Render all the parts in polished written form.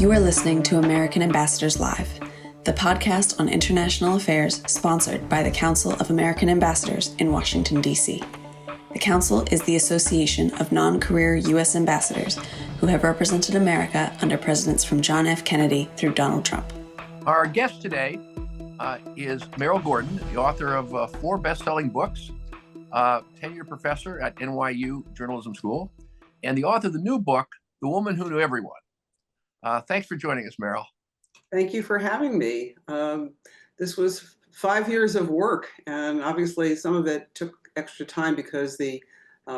You are listening to American Ambassadors Live, the podcast on international affairs sponsored by the Council of American Ambassadors in Washington, D.C. The Council is the association of non-career U.S. ambassadors who have represented America under presidents from John F. Kennedy through Donald Trump. Our guest today is Meryl Gordon, the author of 4 best-selling books, tenured professor at NYU Journalism School, and the author of the new book, The Woman Who Knew Everyone. Thanks for joining us, Meryl. Thank you for having me. This was 5 years of work, and obviously some of it took extra time because the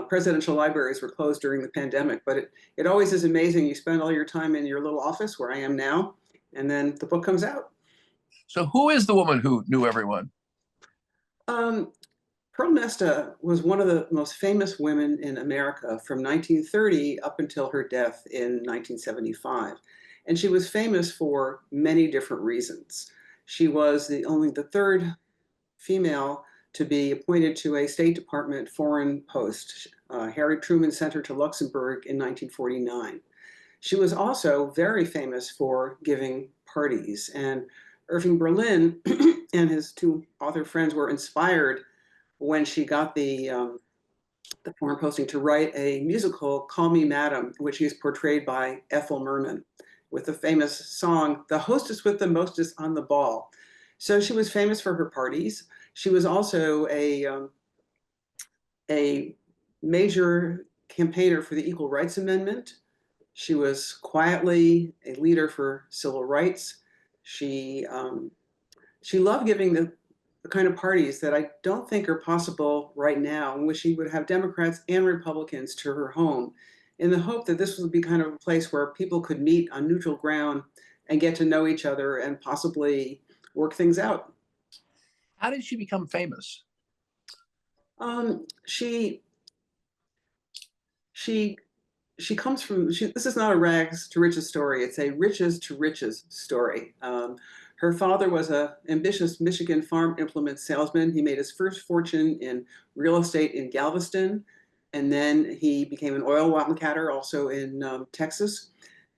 presidential libraries were closed during the pandemic, but it always is amazing. You spend all your time in your little office, where I am now, and then the book comes out. So who is the woman who knew everyone? Perle Mesta was one of the most famous women in America from 1930 up until her death in 1975. And she was famous for many different reasons. She was only the third female to be appointed to a State Department foreign post. Harry Truman sent her to Luxembourg in 1949. She was also very famous for giving parties. And Irving Berlin and his 2 author friends were inspired when she got the foreign posting to write a musical, Call Me Madam, in which she is portrayed by Ethel Merman, with the famous song, The Hostess with the Mostest on the Ball. So she was famous for her parties. She was also a major campaigner for the Equal Rights Amendment. She was quietly a leader for civil rights. She loved giving the kind of parties that I don't think are possible right now, in which she would have Democrats and Republicans to her home, in the hope that this would be kind of a place where people could meet on neutral ground and get to know each other and possibly work things out. How did she become famous? She comes from, this is not a rags to riches story, it's a riches to riches story. Her father was an ambitious Michigan farm implement salesman. He made his first fortune in real estate in Galveston, and then he became an oil wildcatter also in Texas.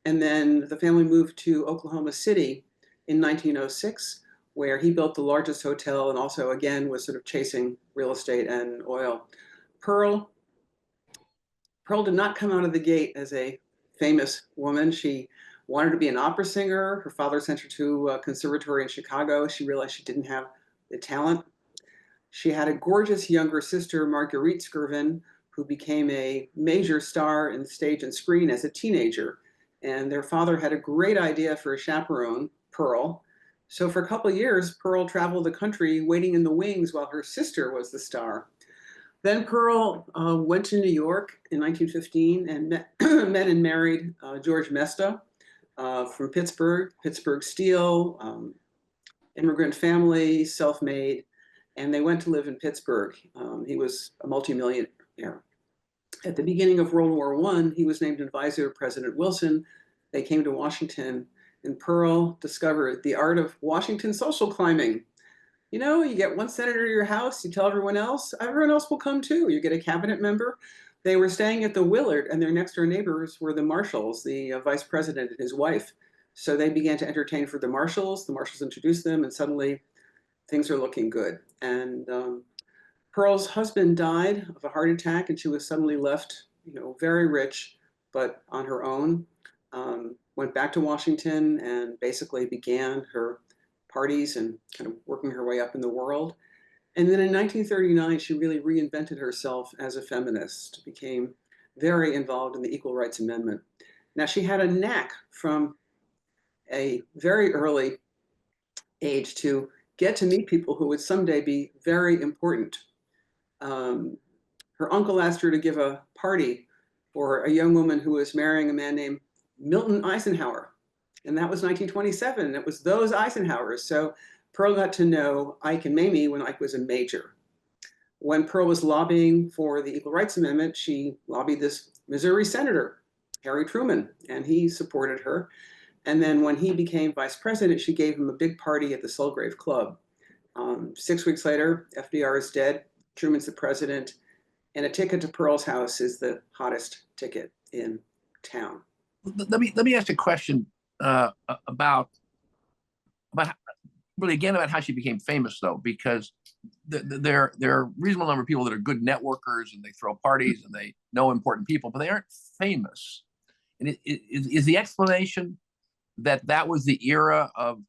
And then the family moved to Oklahoma City in 1906, where he built the largest hotel and also, again, was sort of chasing real estate and oil. Perle did not come out of the gate as a famous woman. She wanted to be an opera singer. Her father sent her to a conservatory in Chicago. She realized she didn't have the talent. She had a gorgeous younger sister, Marguerite Skirvin, who became a major star in stage and screen as a teenager. And their father had a great idea for a chaperone, Perle. So for a couple of years, Perle traveled the country waiting in the wings while her sister was the star. Then Perle went to New York in 1915 and met and married George Mesta from Pittsburgh Steel, immigrant family, self-made, and they went to live in Pittsburgh. He was a multimillionaire. At the beginning of World War I, he was named advisor to President Wilson. They came to Washington, and Perle discovered the art of Washington social climbing. You know, you get one senator to your house, you tell everyone else will come too. You get a cabinet member. They were staying at the Willard, and their next door neighbors were the Marshalls, the vice president and his wife. So they began to entertain for the Marshalls. The Marshalls introduced them, and suddenly things are looking good. And Perle's husband died of a heart attack, and she was suddenly left, very rich, but on her own. Went back to Washington and basically began her parties and kind of working her way up in the world. And then in 1939, she really reinvented herself as a feminist, became very involved in the Equal Rights Amendment. Now, she had a knack from a very early age to get to meet people who would someday be very important. Her uncle asked her to give a party for a young woman who was marrying a man named Milton Eisenhower. And that was 1927. It was those Eisenhowers. So Perle got to know Ike and Mamie when Ike was a major. When Perle was lobbying for the Equal Rights Amendment, she lobbied this Missouri senator, Harry Truman, and he supported her. And then when he became vice president, she gave him a big party at the Sulgrave Club. 6 weeks later, FDR is dead, Truman's the president, and a ticket to Perle's house is the hottest ticket in town. Let me ask a question about really again about how she became famous, though, because there are a reasonable number of people that are good networkers and they throw parties and they know important people, but they aren't famous. And is the explanation that was the era of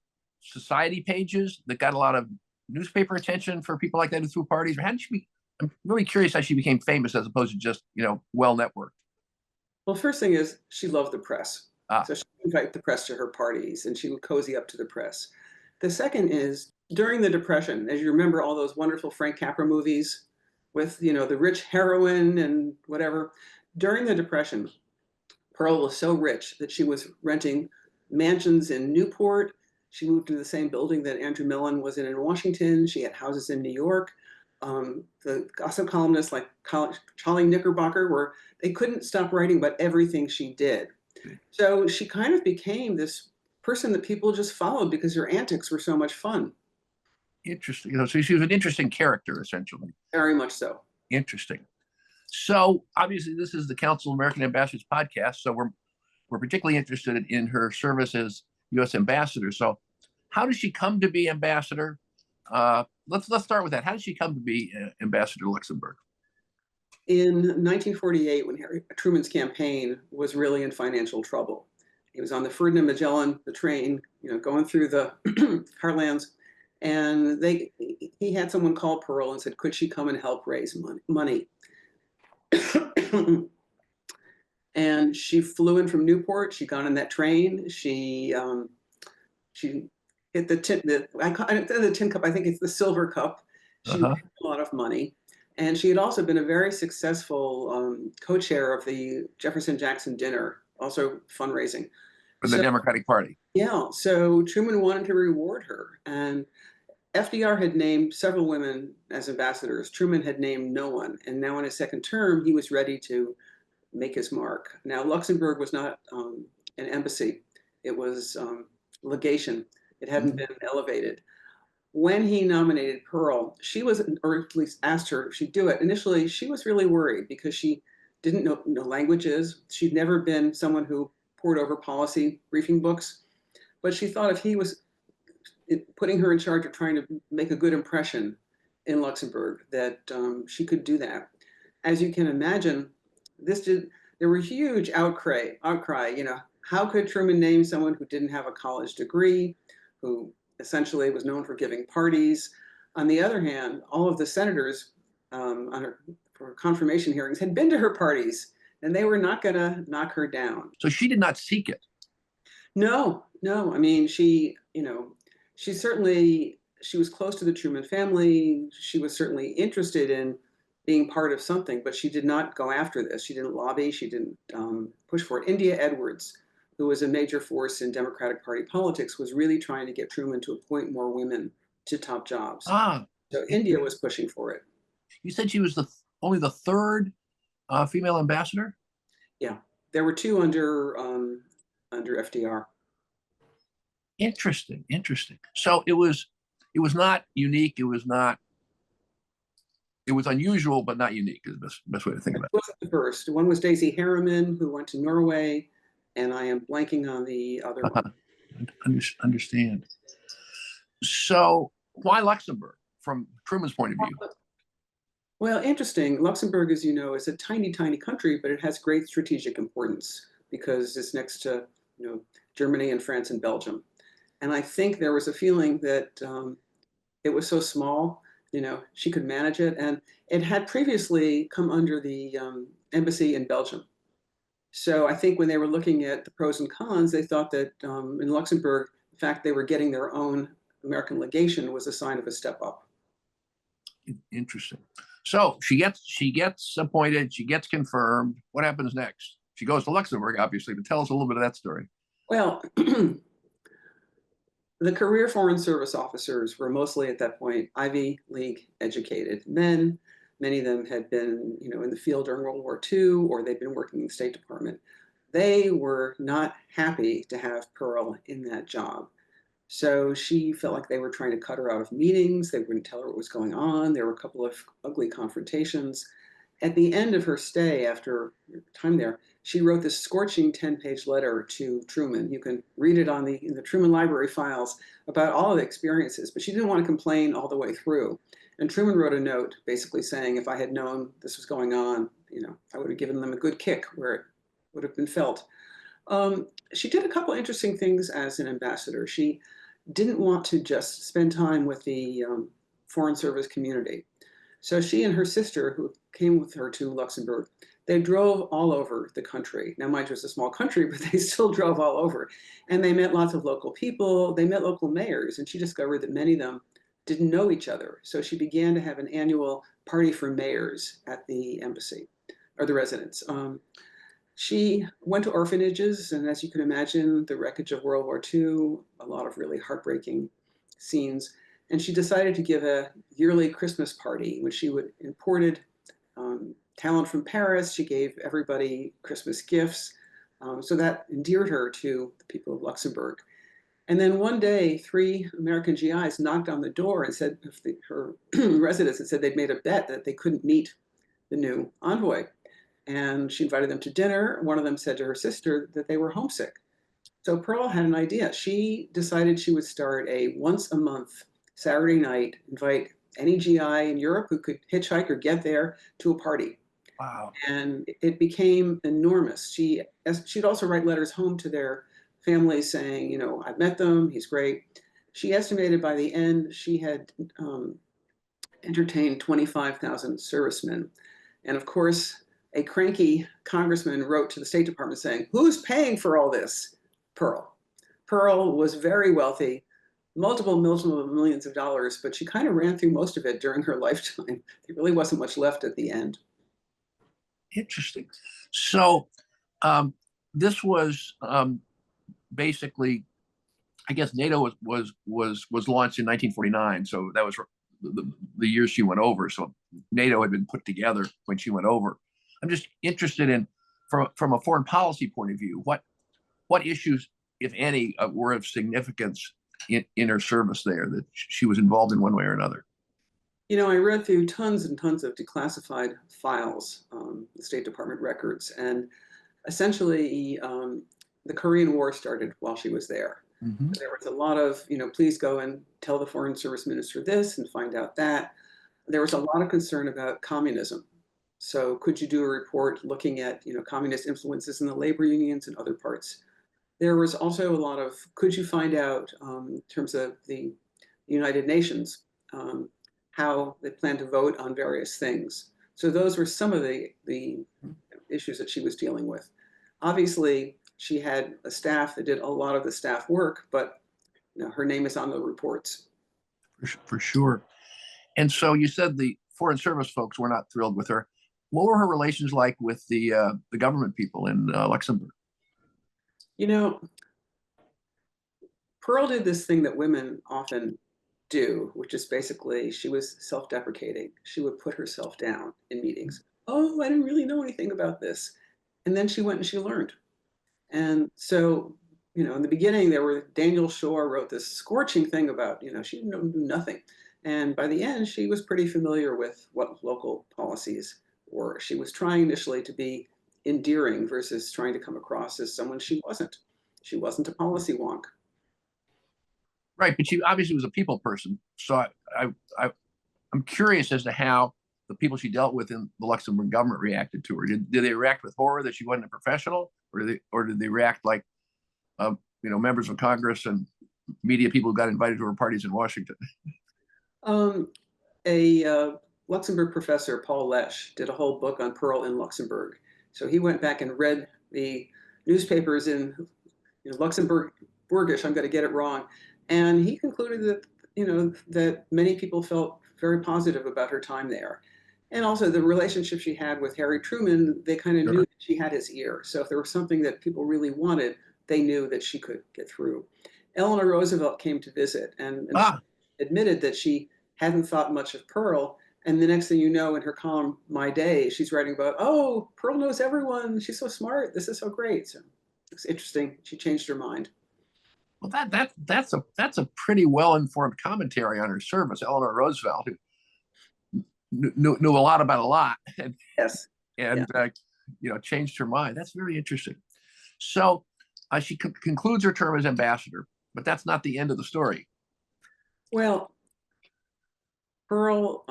society pages that got a lot of newspaper attention for people like that who threw parties? Or how did she be? I'm really curious how she became famous as opposed to just, well networked. Well, first thing is she loved the press. So she would invite the press to her parties and she would cozy up to the press. The second is during the Depression, as you remember all those wonderful Frank Capra movies with, the rich heroine and whatever. During the Depression, Pearl was so rich that she was renting mansions in Newport. She moved to the same building that Andrew Mellon was in Washington. She had houses in New York. The gossip columnists like Charlie Knickerbocker were, they couldn't stop writing about everything she did. So she kind of became this person that people just followed because her antics were so much fun. Interesting. So she was an interesting character, essentially. Very much so. Interesting. So obviously this is the Council of American Ambassadors podcast. So we're particularly interested in her service as U.S. ambassador. So how did she come to be ambassador? Let's start with that. How did she come to be ambassador to Luxembourg? In 1948, when Truman's campaign was really in financial trouble, he was on the Ferdinand Magellan, the train, going through the heartlands, and he had someone call Pearl and said, could she come and help raise money? And she flew in from Newport. She got on that train. She hit the tin cup. I think it's the silver cup. She raised a lot of money. And she had also been a very successful co-chair of the Jefferson-Jackson dinner, also fundraising. For the Democratic Party. Yeah, so Truman wanted to reward her. And FDR had named several women as ambassadors. Truman had named no one. And now in his second term, he was ready to make his mark. Now, Luxembourg was not an embassy. It was legation. It hadn't been elevated. When he nominated Pearl, she was, or at least asked her if she'd do it. Initially, she was really worried because she didn't know languages. She'd never been someone who pored over policy briefing books. But she thought if he was putting her in charge of trying to make a good impression in Luxembourg, that she could do that. As you can imagine, there were huge outcry, how could Truman name someone who didn't have a college degree, who essentially was known for giving parties? On the other hand, all of the senators for confirmation hearings had been to her parties, and they were not going to knock her down. So she did not seek it. No. I mean, she was close to the Truman family. She was certainly interested in being part of something, but she did not go after this. She didn't lobby. She didn't push for it. India Edwards, who was a major force in Democratic Party politics, was really trying to get Truman to appoint more women to top jobs. So India was pushing for it. You said she was only the third female ambassador? Yeah, there were two under FDR. Interesting. So it was not unique. It was unusual, but not unique is the best way to think about it. It wasn't the first. One was Daisy Harriman, who went to Norway, and I am blanking on the other one. Understand. So why Luxembourg from Truman's point of view? Well, interesting. Luxembourg, as you know, is a tiny, tiny country, but it has great strategic importance because it's next to, Germany and France and Belgium. And I think there was a feeling that it was so small, she could manage it. And it had previously come under the embassy in Belgium. So I think when they were looking at the pros and cons, they thought that in Luxembourg, the fact they were getting their own American legation was a sign of a step up. Interesting. So she gets appointed, she gets confirmed. What happens next? She goes to Luxembourg, obviously, but tell us a little bit of that story. Well, the career Foreign Service officers were mostly at that point Ivy League educated men. Many of them had been, in the field during World War II, or they'd been working in the State Department. They were not happy to have Pearl in that job. So she felt like they were trying to cut her out of meetings. They wouldn't tell her what was going on. There were a couple of ugly confrontations. At the end of her stay, after time there, she wrote this scorching 10-page letter to Truman. You can read it in the Truman Library files about all of the experiences, but she didn't want to complain all the way through. And Truman wrote a note basically saying, if I had known this was going on, I would have given them a good kick where it would have been felt. She did a couple interesting things as an ambassador. She didn't want to just spend time with the Foreign Service community. So she and her sister, who came with her to Luxembourg, they drove all over the country. Now, mind you, it's a small country, but they still drove all over. And they met lots of local people. They met local mayors. And she discovered that many of them didn't know each other. So she began to have an annual party for mayors at the embassy, or the residence. She went to orphanages, and as you can imagine, the wreckage of World War II, a lot of really heartbreaking scenes. And she decided to give a yearly Christmas party, which she would imported talent from Paris. She gave everybody Christmas gifts. So that endeared her to the people of Luxembourg. And then one day, 3 American GIs knocked on the door and said, her residents, and said they'd made a bet that they couldn't meet the new envoy. And she invited them to dinner. One of them said to her sister that they were homesick. So Perle had an idea. She decided she would start a once a month Saturday night, invite any GI in Europe who could hitchhike or get there to a party. Wow. And it became enormous. She'd also write letters home to their families saying, I've met them, he's great. She estimated by the end she had entertained 25,000 servicemen. And of course, a cranky congressman wrote to the State Department saying, who's paying for all this? Perle. Perle was very wealthy, multiple millions of dollars, but she kind of ran through most of it during her lifetime. There really wasn't much left at the end. Interesting. So this was basically, I guess NATO was launched in 1949. So that was the year she went over. So NATO had been put together when she went over. I'm just interested in, from a foreign policy point of view, what issues, if any, were of significance in her service there that she was involved in one way or another? I read through tons and tons of declassified files, the State Department records, and essentially the Korean War started while she was there. Mm-hmm. There was a lot of, please go and tell the Foreign Service Minister this and find out that. There was a lot of concern about communism. So could you do a report looking at, communist influences in the labor unions and other parts? There was also a lot of, could you find out in terms of the United Nations, how they plan to vote on various things. So those were some of the issues that she was dealing with. Obviously, she had a staff that did a lot of the staff work, but her name is on the reports. For sure. And so you said the Foreign Service folks were not thrilled with her. What were her relations like with the government people in Luxembourg? Perle did this thing that women often do, which is basically she was self-deprecating. She would put herself down in meetings. Oh, I didn't really know anything about this. And then she went and she learned. And so, in the beginning, Daniel Shore wrote this scorching thing about, she didn't do nothing. And by the end, she was pretty familiar with what local policies were. She was trying initially to be endearing versus trying to come across as someone she wasn't. She wasn't a policy wonk. Right, but she obviously was a people person. So I'm curious as to how the people she dealt with in the Luxembourg government reacted to her. Did they react with horror that she wasn't a professional, or did they react like members of Congress and media people who got invited to her parties in Washington? A Luxembourg professor, Paul Lesch, did a whole book on Perle in Luxembourg. So he went back and read the newspapers in Luxembourgish. I'm going to get it wrong. And he concluded that, that many people felt very positive about her time there. And also the relationship she had with Harry Truman, they kind of knew that she had his ear. So if there was something that people really wanted, they knew that she could get through. Eleanor Roosevelt came to visit and admitted that she hadn't thought much of Perle. And the next thing you know, in her column, My Day, she's writing about, oh, Perle knows everyone. She's so smart. This is so great. So it's interesting. She changed her mind. Well, that's a pretty well-informed commentary on her service. Eleanor Roosevelt, who knew a lot about a lot. Yes. And changed her mind. That's very interesting. So she concludes her term as ambassador, but that's not the end of the story. Well, Perle's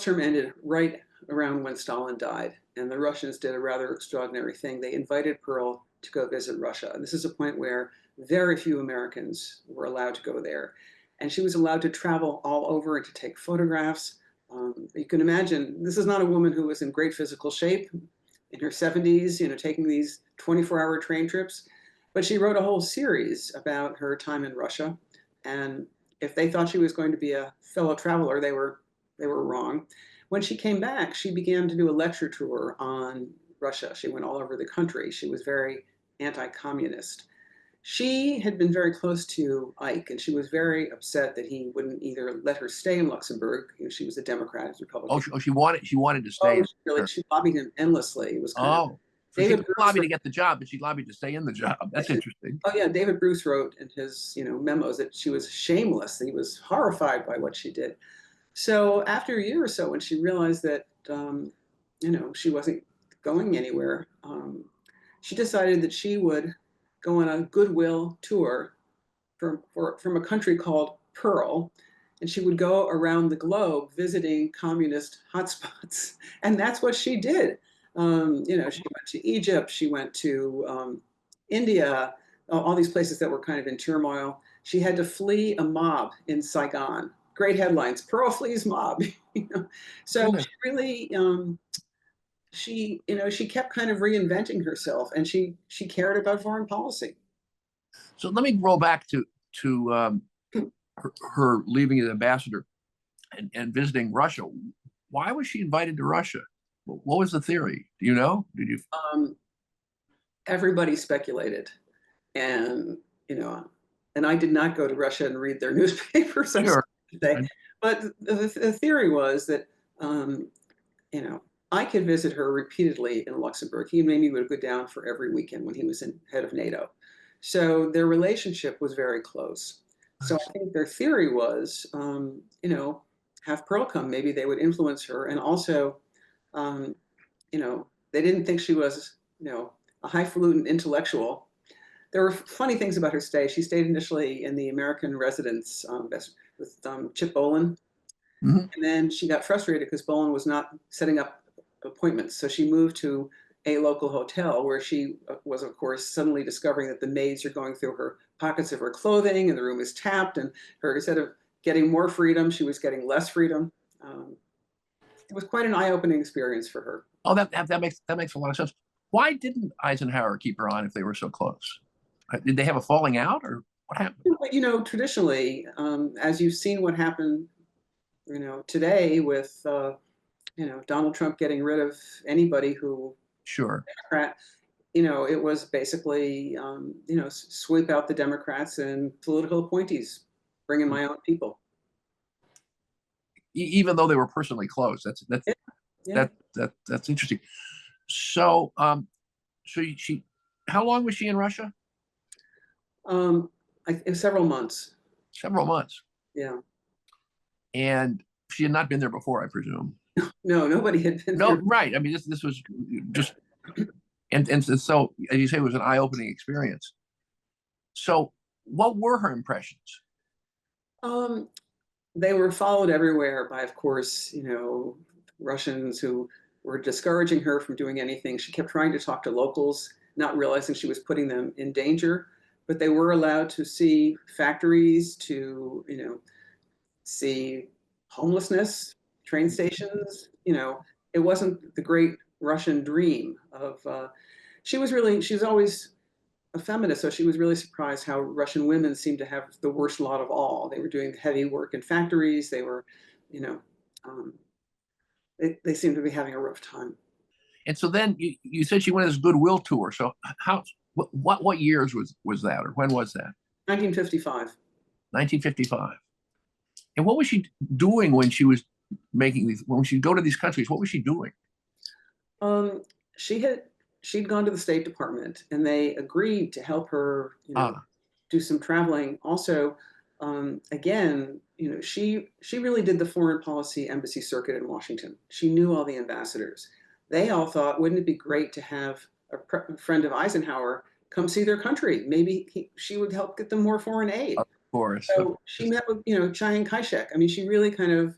term ended right around when Stalin died, and the Russians did a rather extraordinary thing. They invited Perle to go visit Russia, and this is a point where very few Americans were allowed to go there, and she was allowed to travel all over and to take photographs. You can imagine, this is not a woman who was in great physical shape in her 70s, taking these 24-hour train trips, but she wrote a whole series about her time in Russia, and if they thought she was going to be a fellow traveler, they were wrong. When she came back, she began to do a lecture tour on Russia. She went all over the country. She was very anti-communist. She had been very close to Ike, and she was very upset that he wouldn't either let her stay in Luxembourg. She was a Democrat, as Republican. She wanted to stay. She lobbied him endlessly. It was kind of so David she lobbied to get the job, but she lobbied to stay in the job. That's interesting. Oh yeah, David Bruce wrote in his memos that she was shameless. He was horrified by what she did. So after a year or so, when she realized that she wasn't going anywhere, she decided that she would go on a goodwill tour from a country called Pearl, and she would go around the globe visiting communist hotspots, and that's what she did. She went to Egypt, she went to India, all these places that were kind of in turmoil. She had to flee a mob in Saigon. Great headlines: Pearl flees mob. So she really, she kept kind of reinventing herself, and she cared about foreign policy. So let me roll back to her leaving as ambassador and visiting Russia. Why was she invited to Russia? What was the theory? Do you know? Did you? Everybody speculated, and and I did not go to Russia and read their newspapers. Sure. But the theory was that I could visit her repeatedly in Luxembourg. He and Mamie would go down for every weekend when he was head of NATO. So their relationship was very close. So I think their theory was, have Pearl come. Maybe they would influence her. And also, they didn't think she was, a highfalutin intellectual. There were funny things about her stay. She stayed initially in the American residence with Chip Bolin. Mm-hmm. And then she got frustrated because Bolin was not setting up appointments. So she moved to a local hotel where she was, of course, suddenly discovering that the maids are going through her pockets of her clothing and the room is tapped. And instead of getting more freedom, she was getting less freedom. It was quite an eye-opening experience for her. Oh, that makes a lot of sense. Why didn't Eisenhower keep her on if they were so close? Did they have a falling out, or what happened? Traditionally, as you've seen what happened, today with, Donald Trump getting rid of anybody who, sure, Democrat, it was basically, sweep out the Democrats and political appointees, bring in my own people. Even though they were personally close, that's interesting. So, she, how long was she in Russia? Several months. Several months. Yeah. And she had not been there before, I presume. No, nobody had been there. there. Right. I mean, this was just, and so, as you say, it was an eye-opening experience. So, what were her impressions? They were followed everywhere by, of course, Russians who were discouraging her from doing anything. She kept trying to talk to locals, not realizing she was putting them in danger. But they were allowed to see factories, to, see homelessness, train stations. It wasn't the great Russian dream of, she was always a feminist, so she was really surprised how Russian women seemed to have the worst lot of all. They were doing heavy work in factories. They were, they seemed to be having a rough time. And so then you said she went on this goodwill tour. So what years was that, or when was that? 1955. 1955. And what was she doing when she was making these? When she'd go to these countries, what was she doing? She'd gone to the State Department, and they agreed to help her, do some traveling. Also, again, she really did the foreign policy embassy circuit in Washington. She knew all the ambassadors. they all thought, wouldn't it be great to have a friend of Eisenhower come see their country? Maybe she would help get them more foreign aid. Of course. So she met with, Chiang Kai-shek. I mean, she really kind of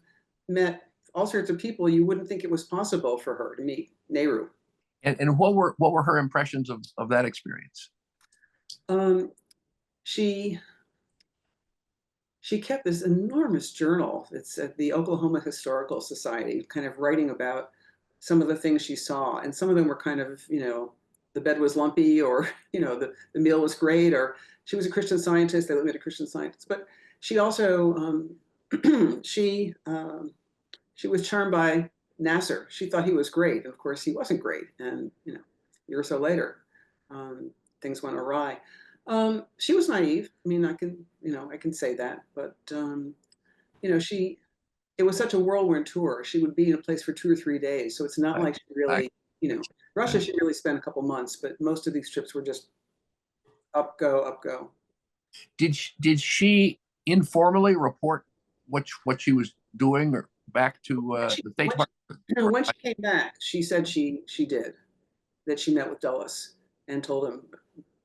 met all sorts of people you wouldn't think it was possible for her to meet Nehru. And what were her impressions of that experience? She kept this enormous journal. It's at the Oklahoma Historical Society, kind of writing about some of the things she saw. And some of them were kind of, the bed was lumpy, or, the meal was great, or she was a Christian Scientist. They let me to Christian Scientist. But she also, she was charmed by Nasser. She thought he was great. And of course, he wasn't great. And, a year or so later, things went awry. She was naive. I mean, I can say that, but, it was such a whirlwind tour. She would be in a place for 2 or 3 days. So it's not like she really, Russia, she really spent a couple months, but most of these trips were just up, go, up, go. Did she informally report what she was doing, or back to the State Department? When she came back, she said she did, that she met with Dulles and told him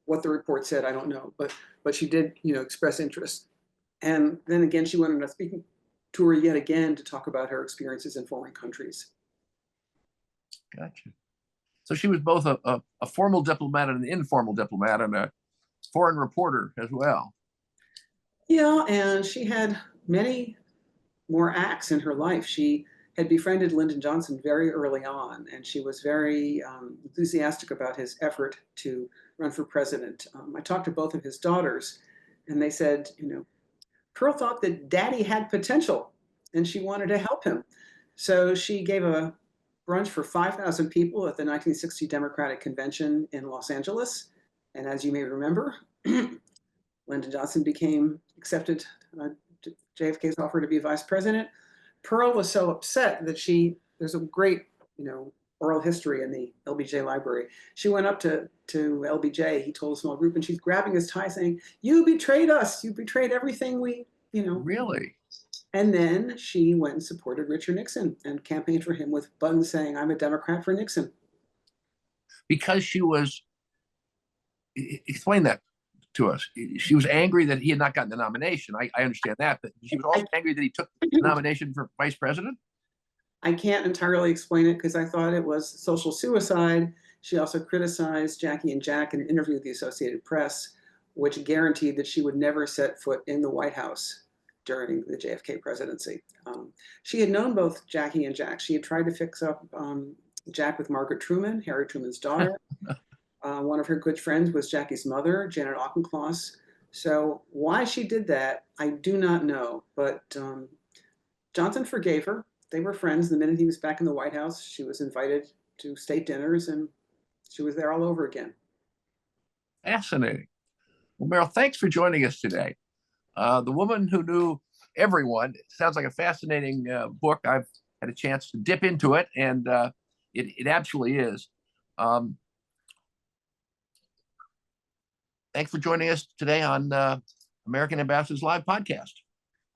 what the report said. I don't know, but she did, express interest. And then again, she went on a speaking tour yet again to talk about her experiences in foreign countries. Gotcha. So she was both a formal diplomat and an informal diplomat, and a foreign reporter as well. Yeah, and she had many more acts in her life. She had befriended Lyndon Johnson very early on, and she was very enthusiastic about his effort to run for president. I talked to both of his daughters, and they said, Pearl thought that Daddy had potential, and she wanted to help him. So she gave a brunch for 5,000 people at the 1960 Democratic Convention in Los Angeles. And as you may remember, Lyndon Johnson accepted JFK's offer to be vice president. Pearl was so upset that there's a great, oral history in the LBJ library. She went up to LBJ, he told a small group, and she's grabbing his tie saying, "You betrayed us. You betrayed everything we, Really? And then she went and supported Richard Nixon and campaigned for him with buttons saying, "I'm a Democrat for Nixon." Because she was, explain that to us. She was angry that he had not gotten the nomination. I understand that, but she was also angry that he took the nomination for vice president? I can't entirely explain it because I thought it was social suicide. She also criticized Jackie and Jack in an interview with the Associated Press, which guaranteed that she would never set foot in the White House during the JFK presidency. She had known both Jackie and Jack. She had tried to fix up Jack with Margaret Truman, Harry Truman's daughter. One of her good friends was Jackie's mother, Janet Auchincloss. So why she did that, I do not know. But Johnson forgave her. They were friends. The minute he was back in the White House, she was invited to state dinners, and she was there all over again. Fascinating. Well, Meryl, thanks for joining us today. The Woman Who Knew Everyone. It sounds like a fascinating book. I've had a chance to dip into it, and it absolutely is. Thanks for joining us today on American Ambassadors Live podcast.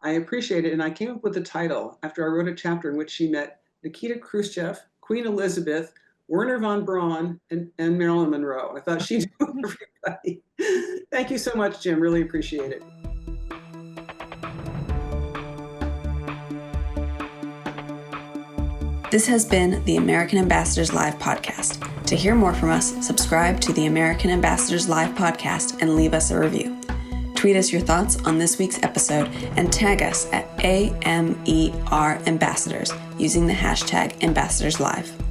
I appreciate it. And I came up with the title after I wrote a chapter in which she met Nikita Khrushchev, Queen Elizabeth, Wernher von Braun, and Marilyn Monroe. I thought she knew everybody. Thank you so much, Jim. Really appreciate it. This has been the American Ambassadors Live podcast. To hear more from us, subscribe to the American Ambassadors Live podcast and leave us a review. Tweet us your thoughts on this week's episode and tag us at AMER Ambassadors using the hashtag AmbassadorsLive.